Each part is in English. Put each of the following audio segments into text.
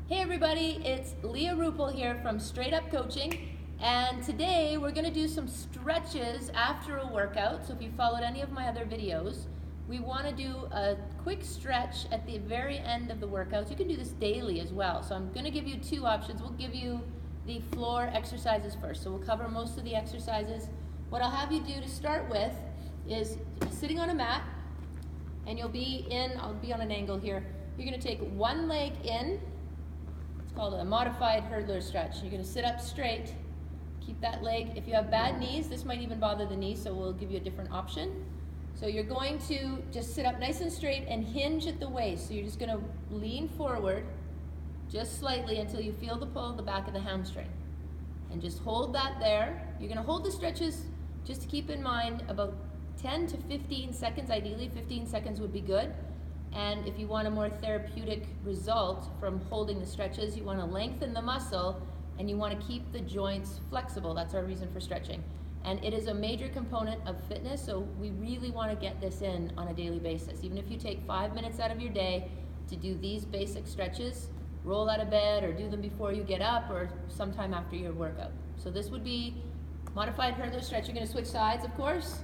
Hey everybody, it's Leah Ruppel here from Straight Up Coaching, and today we're going to do some stretches after a workout. So if you followed any of my other videos, we want to do a quick stretch at the very end of the workout. You can do this daily as well. So I'm going to give you two options. We'll give you the floor exercises first. So we'll cover most of the exercises. What I'll have you do to start with is sitting on a mat, and I'll be on an angle here. You're going to take one leg in. It's called a modified hurdler stretch. You're going to sit up straight, keep that leg. If you have bad knees, this might even bother the knees, so we'll give you a different option. So you're going to just sit up nice and straight and hinge at the waist. So you're just going to lean forward just slightly until you feel the pull of the back of the hamstring. And just hold that there. You're going to hold the stretches, just to keep in mind, about 10 to 15 seconds. Ideally 15 seconds would be good. And if you want a more therapeutic result from holding the stretches, you want to lengthen the muscle and you want to keep the joints flexible. That's our reason for stretching. And it is a major component of fitness, so we really want to get this in on a daily basis. Even if you take 5 minutes out of your day to do these basic stretches, roll out of bed or do them before you get up or sometime after your workout. So this would be modified hurdler stretch. You're going to switch sides, of course.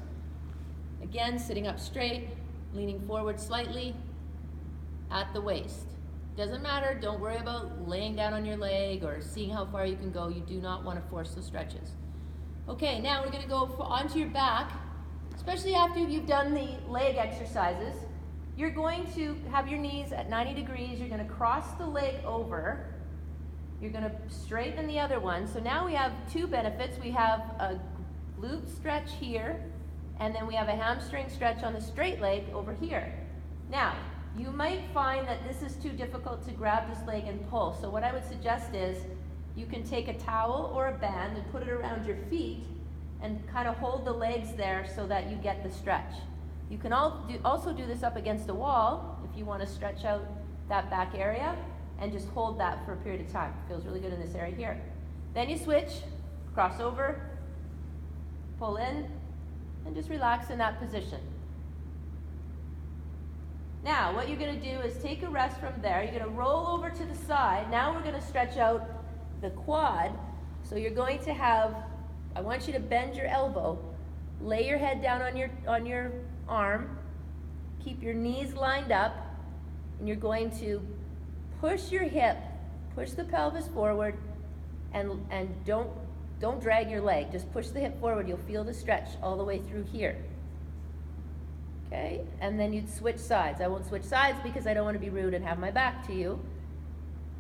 Again, sitting up straight, leaning forward slightly at the waist. Doesn't matter, don't worry about laying down on your leg or seeing how far you can go. You do not want to force the stretches. Okay, now we're going to go onto your back, especially after you've done the leg exercises. You're going to have your knees at 90 degrees. You're going to cross the leg over. You're going to straighten the other one. So now we have two benefits. We have a glute stretch here, and then we have a hamstring stretch on the straight leg over here. Now, you might find that this is too difficult to grab this leg and pull. So what I would suggest is you can take a towel or a band and put it around your feet and kind of hold the legs there so that you get the stretch. You can also do this up against a wall if you want to stretch out that back area and just hold that for a period of time. It feels really good in this area here. Then you switch, cross over, pull in, and just relax in that position. Now, what you're going to do is take a rest from there. You're going to roll over to the side. Now we're going to stretch out the quad. So you're going to have, I want you to bend your elbow, lay your head down on your arm, keep your knees lined up, and you're going to push your hip, push the pelvis forward, and don't drag your leg. Just push the hip forward. You'll feel the stretch all the way through here. Okay, and then you'd switch sides. I won't switch sides because I don't want to be rude and have my back to you.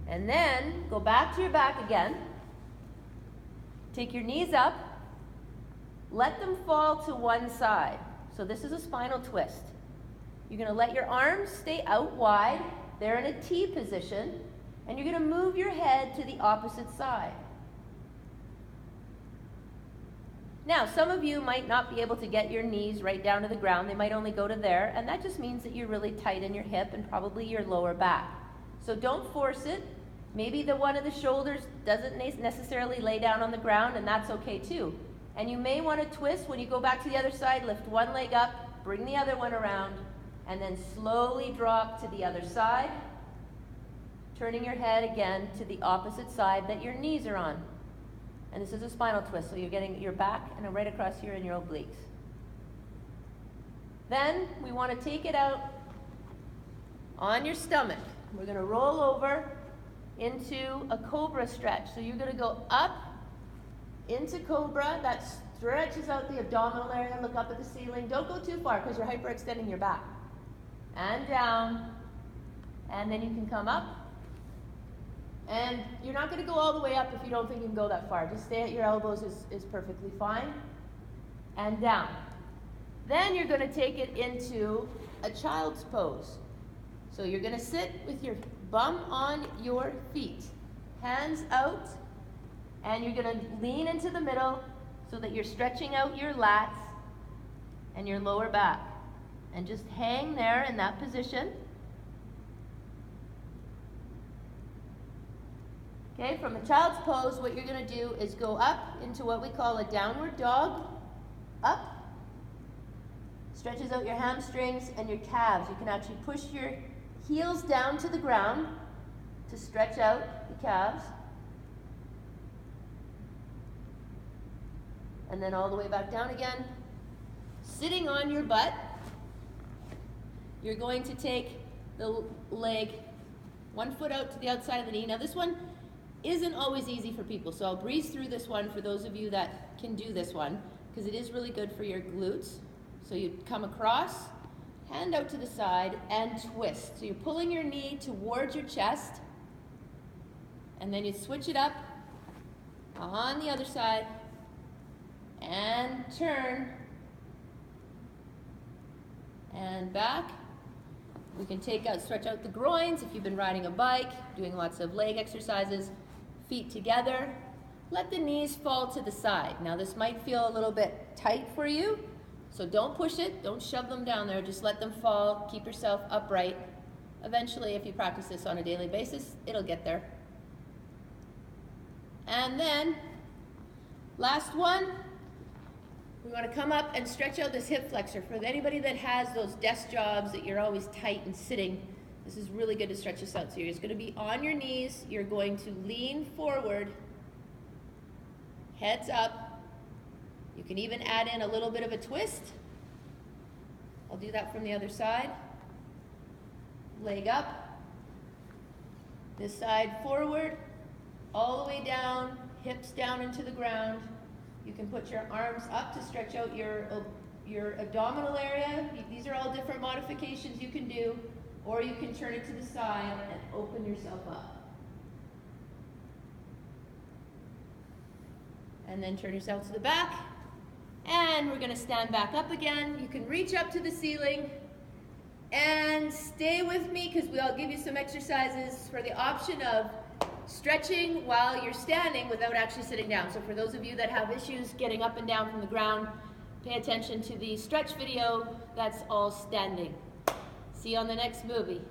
And then go back to your back again. Take your knees up. Let them fall to one side. So this is a spinal twist. You're going to let your arms stay out wide. They're in a T position. And you're going to move your head to the opposite side. Now, some of you might not be able to get your knees right down to the ground. They might only go to there, and that just means that you're really tight in your hip and probably your lower back. So don't force it. Maybe the one of the shoulders doesn't necessarily lay down on the ground, and that's okay too. And you may want to twist when you go back to the other side, lift one leg up, bring the other one around, and then slowly drop to the other side, turning your head again to the opposite side that your knees are on. And this is a spinal twist, so you're getting your back and right across here in your obliques. Then we want to take it out on your stomach. We're going to roll over into a cobra stretch. So you're going to go up into cobra. That stretches out the abdominal area. Look up at the ceiling. Don't go too far because you're hyperextending your back. And down. And then you can come up. And you're not going to go all the way up if you don't think you can go that far. Just stay at your elbows is perfectly fine. And down. Then you're going to take it into a child's pose. So you're going to sit with your bum on your feet, hands out, and you're going to lean into the middle so that you're stretching out your lats and your lower back. And just hang there in that position. Okay, from the child's pose, what you're going to do is go up into what we call a downward dog. Up. Stretches out your hamstrings and your calves. You can actually push your heels down to the ground to to stretch out the calves. And then all the way back down again. Sitting on your butt, you're going to take the leg 1 foot out to the outside of the knee. Now this one isn't always easy for people, so I'll breeze through this one for those of you that can do this one, because it is really good for your glutes. So you come across, hand out to the side, and twist. So you're pulling your knee towards your chest, and then you switch it up on the other side, and turn, and back. We can stretch out the groins if you've been riding a bike, doing lots of leg exercises. Feet together. Let the knees fall to the side. Now this might feel a little bit tight for you, so don't push it, don't shove them down there, just let them fall, keep yourself upright. Eventually, if you practice this on a daily basis, it'll get there. And then, last one, we want to come up and stretch out this hip flexor. For anybody that has those desk jobs that you're always tight and sitting, this is really good to stretch this out. So you're just going to be on your knees, you're going to lean forward, heads up. You can even add in a little bit of a twist. I'll do that from the other side. Leg up, this side forward, all the way down, hips down into the ground. You can put your arms up to stretch out your abdominal area. These are all different modifications you can do, or you can turn it to the side and open yourself up. And then turn yourself to the back, and we're gonna stand back up again. You can reach up to the ceiling, and stay with me because I'll give you some exercises for the option of stretching while you're standing without actually sitting down. So for those of you that have issues getting up and down from the ground, pay attention to the stretch video. That's all standing. See you on the next movie.